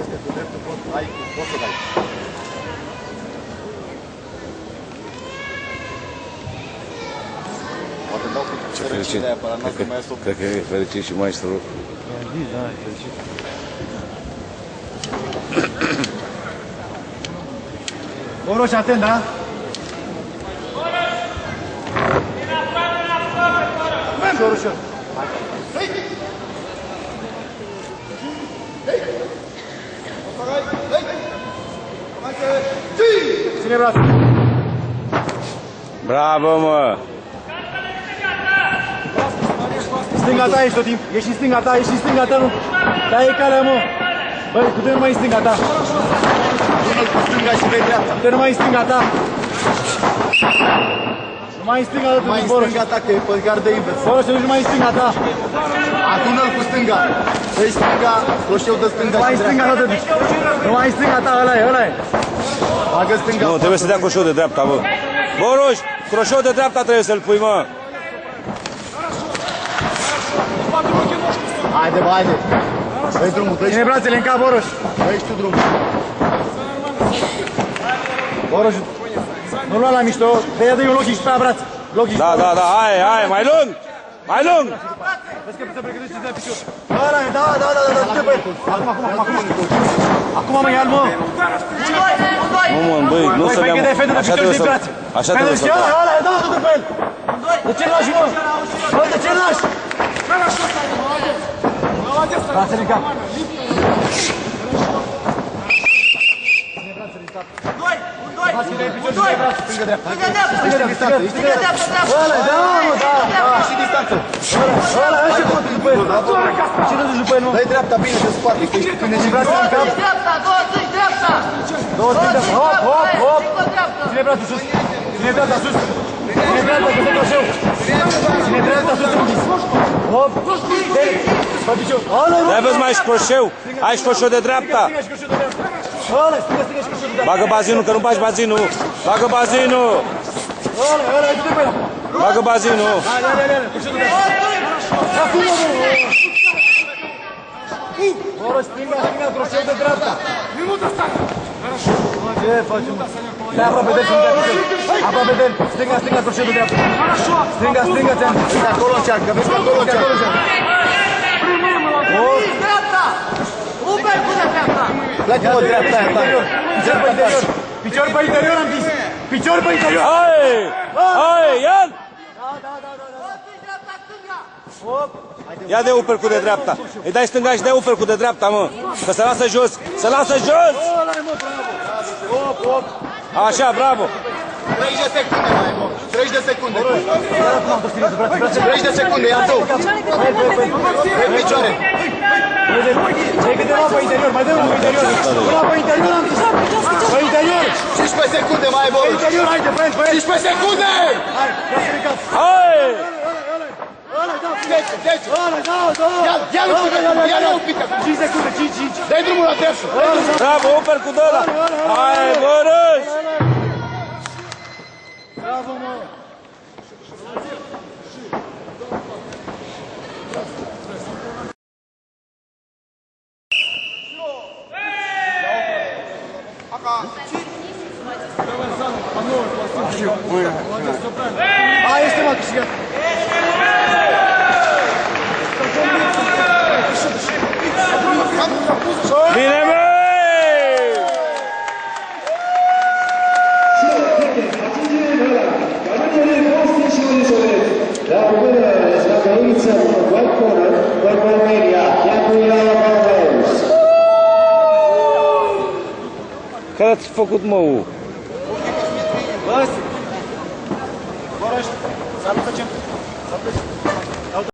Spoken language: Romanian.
Este cu dreptul, poți să dai. Poate dau cu fericit de aia pe la noastră, mai este o... Cred că e fericit și maestrul. Da, e fericit. Oroș, atent, da? Ușor, ușor. Ține brațul. Bravo, mă! Stânga ta ești tot timp. Ești în stânga ta, ești în stânga ta, nu? Da, e calea, mă. Băi, putem mai în stânga ta. Pune-l cu stânga și pe dreapta. Putem mai în stânga ta. Nu mai în stânga ta, Mai în Boroș. stânga ta, că e pe gardă invers. Boroș, te duci mai în stânga ta. Adună-l cu stânga. Dă-i stânga, croșeu de stânga Nu mai și în stânga ta dreapta. te duci. Nu mai în stânga ta, ăla e, ăla e. Bagă stânga. Nu, trebuie să dea croșeu de dreapta, mă. Boroș, croșeu de dreapta trebuie să-l pui, mă. Haide, bă, haide. Dă-i drumul, dă-i Ține brațele în cap, Boroș. dă-i tu drumul. Boroș, nu lua la mișto. Dă-i un loc și pe braț. Da, da, da, hai, mai lung! Mai lung! Vezi că te pregătești de picior. Ăla e, da, stai pe el. Acum mă ia-l, mă. Nu, mă, băi, nu să Băi, dea... fete de Așa picior trebuie și de să... brațe. Așa trebuie să... Ăla, da, du-te pe el. De ce lași, mă? Bă, de ce lași? Brațele în cap. Baschi, dai picior și de brațe, stângă dreapta. Stângă dreapta. Ăla, da, mă, da. Și distanță. Ăla, așa pot după el. Ce te duci după el, mă? Dă-i dreapta bine de spate, că ești până și Brațele în cap. Două stânga. Hop. Ține brațul sus. Ține dreapta sus. Ține dreapta, că se croșeu. Ține dreapta sus, închis. Hop. Pe picior. Ăla, Dai vezi mai și croșeu. Ai și croșeu de dreapta. stânga și croșeu de dreapta. Ăla, stânga și croșeu de dreapta. Bagă bazinul, că nu bagi bazinul. Bagă bazinul. Ăla, du-te pe el. Bagă bazinul. Hai, croșeu de dreapta. Acum, mă. Boroș, stânga, croșeu de dreapta. Ce facem? Stai aproape de el, aproape de el. Stânga, croșeu de dreapta. Stânga, ți-am zis. Vezi acolo încearcă, vezi că acolo încearcă. Pleacă mă dreapta aia, tare. Picior pe interior am zis. Picior pe interior. Hai, ia-l! Ia de uppercut de dreapta. Îi dai stânga și de uppercut de dreapta, mă. Că se lasă jos. Se lasă jos! Așa, bravo. 30 de secunde mai e, mă. 30 de secunde. 30 de secunde, ia tău. Pe picioare. Ai câteva pe interior, mai dă-mi pe interior. Una pe interior am zis. Pe interior. 15 secunde mai e, bă. Pe interior, haide, pe el. 15 secunde! Hai, ia-ți ridicat. Hai! Ăla, da. 10. Ăla, da. Ia-l un pic acum. 5 secunde, 5. Dai drumul la dreapta. Bravo, uppercut ăla. Hai, Boroș! Bravo, mă. A, este, mă, câștigat. Bine, mă! Care ați făcut, mă? Boroș, salută centru.